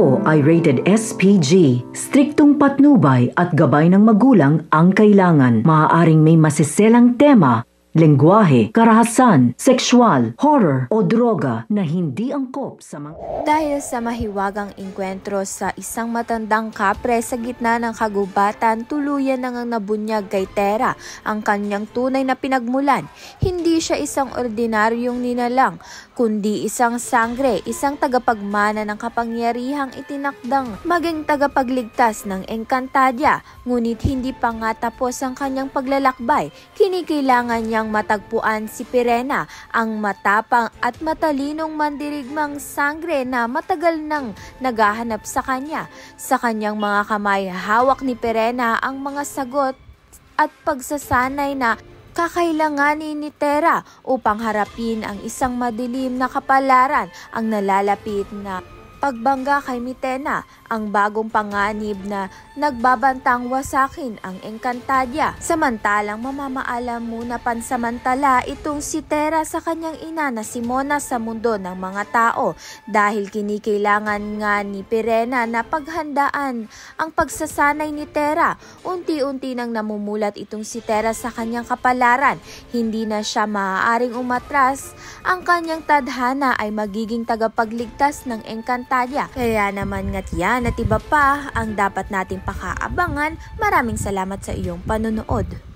ito ay rated SPG. Striktong patnubay at gabay ng magulang ang kailangan. Maaaring may masiselang tema, lengguwahe, karahasan, sexual, horror o droga na hindi angkop sa mga... Dahil sa mahiwagang engkwentro sa isang matandang kapre sa gitna ng kagubatan, tuluyan nang nabunyag kay Tera ang kanyang tunay na pinagmulan. Hindi siya isang ordinaryong ninalang, kundi isang sangre, isang tagapagmana ng kapangyarihang itinakdang maging tagapagligtas ng Encantadia. Ngunit hindi pa nga tapos ang kanyang paglalakbay. Kinikailangan niyang matagpuan si Pirena, ang matapang at matalinong mandirigmang sangre na matagal nang naghahanap sa kanya. Sa kanyang mga kamay, hawak ni Pirena ang mga sagot at pagsasanay na kakailanganin ni Tera upang harapin ang isang madilim na kapalaran, ang nalalapit na pagbangga kay Mitena, ang bagong panganib na nagbabantang wasakin ang Encantadia. Samantalang mamamaalam muna pansamantala itong si Tera sa kanyang ina na si Mona sa mundo ng mga tao, dahil kinikailangan nga ni Pirena na paghandaan ang pagsasanay ni Tera. Unti-unti nang namumulat itong si Tera sa kanyang kapalaran. Hindi na siya maaaring umatras. Ang kanyang tadhana ay magiging tagapagligtas ng Encantadia. Kaya naman nga't yan at iba pa ang dapat nating pakaabangan. Maraming salamat sa iyong panonood.